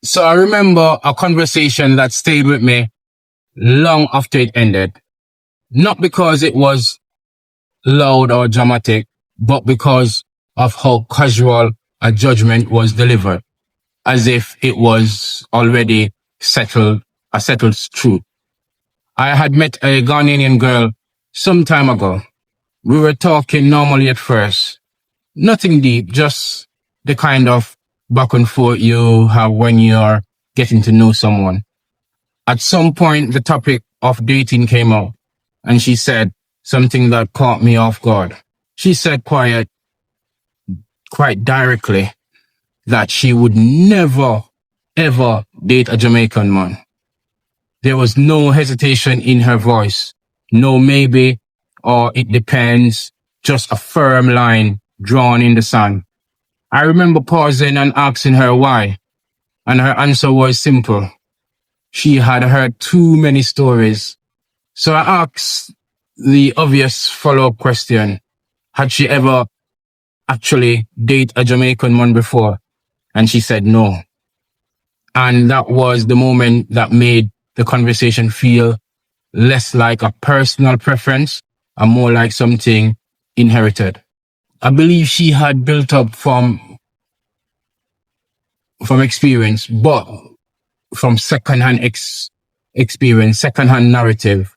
So I remember a conversation that stayed with me long after it ended. Not because it was loud or dramatic, but because of how casual a judgment was delivered, as if it was already settled, a settled truth. I had met a Ghanaian girl some time ago. We were talking normally at first. Nothing deep, just the kind of back and forth you have when you're getting to know someone. At some point, the topic of dating came up, and she said something that caught me off guard. She said quite directly that she would never, ever date a Jamaican man. There was no hesitation in her voice, no maybe, or it depends, just a firm line drawn in the sand. I remember pausing and asking her why, and her answer was simple. She had heard too many stories. So I asked the obvious follow-up question. Had she ever actually dated a Jamaican man before? And she said no. And that was the moment that made the conversation feel less like a personal preference and more like something inherited. I believe she had built up from experience, but from secondhand experience, secondhand narrative,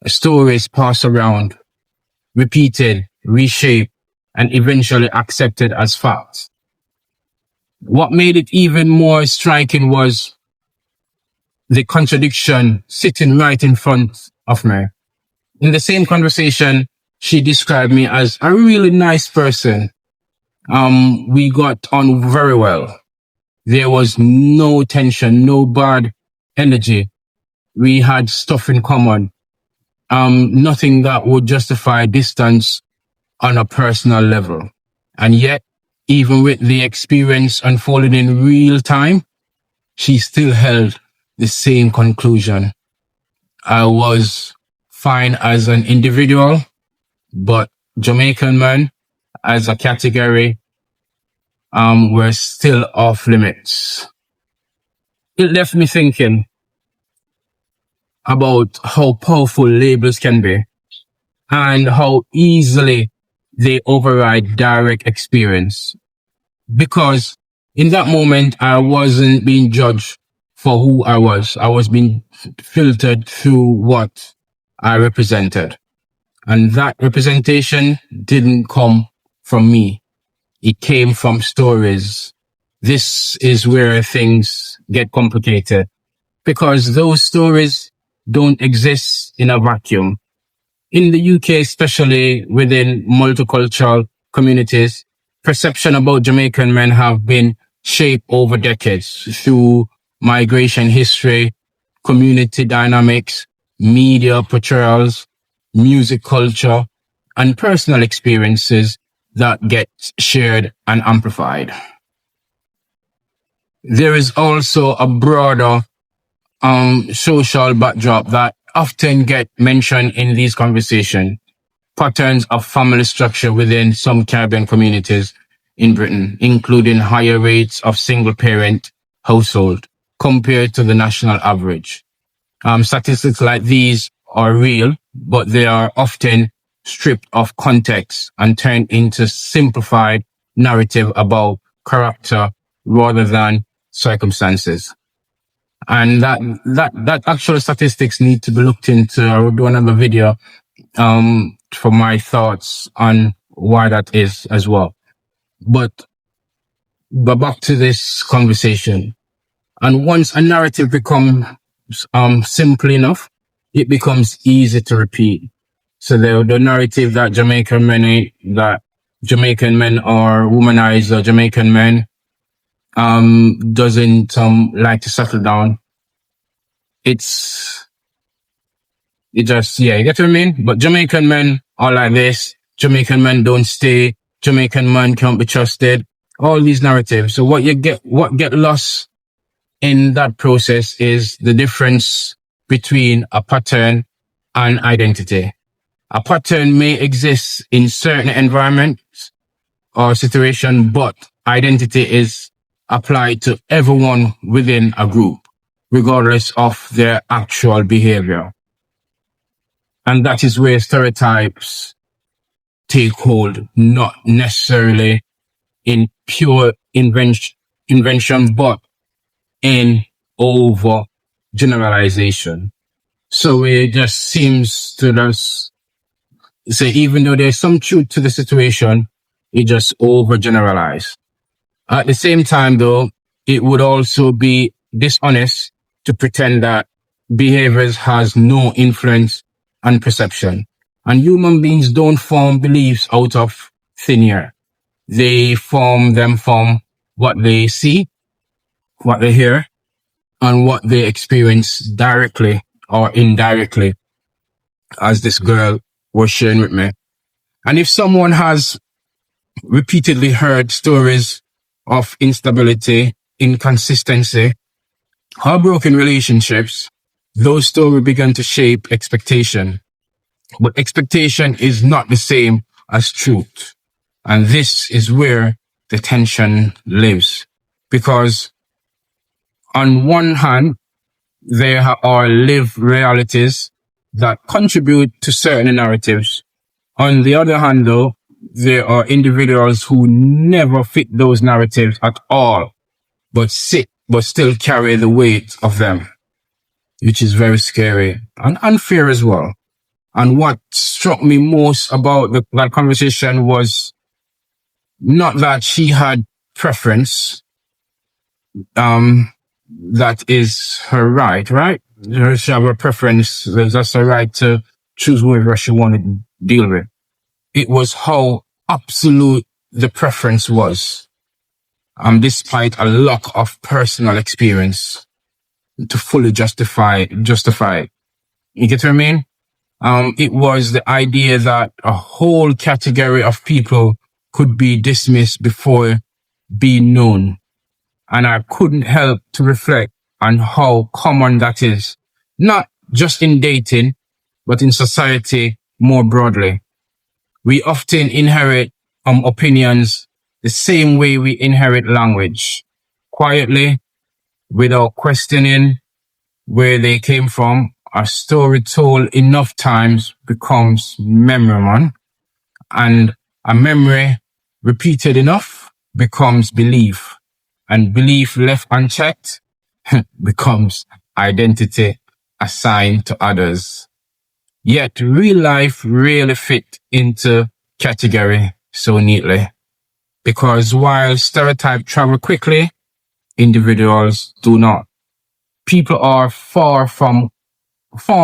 stories passed around, repeated, reshaped, and eventually accepted as facts. What made it even more striking was the contradiction sitting right in front of me. In the same conversation, she described me as a really nice person. We got on very well. There was no tension, no bad energy. We had stuff in common. Nothing that would justify distance on a personal level. And yet, even with the experience unfolding in real time, she still held the same conclusion. I was fine as an individual, but Jamaican men as a category were still off limits. It left me thinking about how powerful labels can be and how easily they override direct experience. Because in that moment, I wasn't being judged for who I was. I was being filtered through what I represented. And that representation didn't come from me. It came from stories. This is where things get complicated because those stories don't exist in a vacuum. In the UK, especially within multicultural communities, perception about Jamaican men have been shaped over decades through migration history, community dynamics, media portrayals, music culture, and personal experiences that get shared and amplified. There is also a broader social backdrop that often get mentioned in these conversations. Patterns of family structure within some Caribbean communities in Britain, including higher rates of single parent household compared to the national average. Statistics like these are real, but they are often stripped of context and turned into simplified narrative about character rather than circumstances. And that actual statistics need to be looked into. I will do another video, for my thoughts on why that is as well. But back to this conversation. And once a narrative becomes, simple enough, it becomes easy to repeat. So the narrative that Jamaican men are womanized or Jamaican men, doesn't, like to settle down. You get what I mean? But Jamaican men are like this. Jamaican men don't stay. Jamaican men can't be trusted. All these narratives. So what get lost in that process is the difference between a pattern and identity. A pattern may exist in certain environments or situation, but identity is apply to everyone within a group, regardless of their actual behavior. And that is where stereotypes take hold, not necessarily in pure invention, but in over generalization. So it just seems to us say, even though there's some truth to the situation, it just overgeneralized. At the same time, though, it would also be dishonest to pretend that behaviors has no influence on perception. And human beings don't form beliefs out of thin air. They form them from what they see, what they hear, and what they experience directly or indirectly, as this girl was sharing with me. And if someone has repeatedly heard stories of instability, inconsistency, or broken relationships, those stories begin to shape expectation. But expectation is not the same as truth. And this is where the tension lives. Because on one hand, there are lived realities that contribute to certain narratives. On the other hand, though, there are individuals who never fit those narratives at all, but still carry the weight of them, which is very scary and unfair as well. And what struck me most about that conversation was not that she had preference. That is her right? She have a preference. That's her right to choose whoever she wanted to deal with. It was how absolute the preference was, despite a lack of personal experience to fully justify it. You get what I mean? It was the idea that a whole category of people could be dismissed before being known. And I couldn't help to reflect on how common that is, not just in dating, but in society more broadly. We often inherit opinions the same way we inherit language, quietly, without questioning where they came from. A story told enough times becomes memory, man. And a memory repeated enough becomes belief. And belief left unchecked becomes identity assigned to others. Yet real life really fit into category so neatly. Because while stereotypes travel quickly, individuals do not. People are far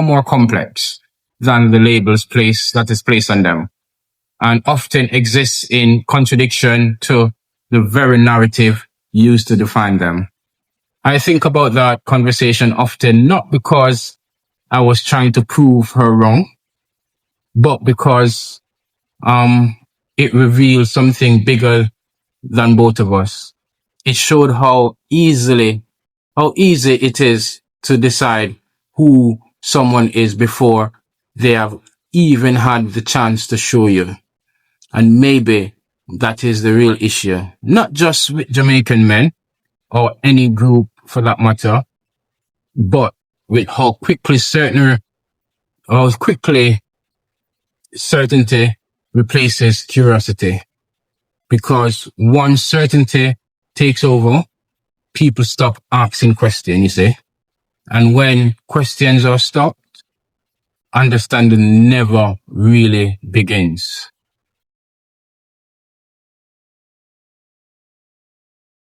more complex than the labels that is placed on them, and often exists in contradiction to the very narrative used to define them. I think about that conversation often, not because I was trying to prove her wrong, but because it revealed something bigger than both of us. It showed how easy it is to decide who someone is before they have even had the chance to show you. And maybe that is the real issue, not just with Jamaican men or any group for that matter, but with how quickly certainty replaces curiosity. Because once certainty takes over, people stop asking questions, you see. And when questions are stopped, understanding never really begins.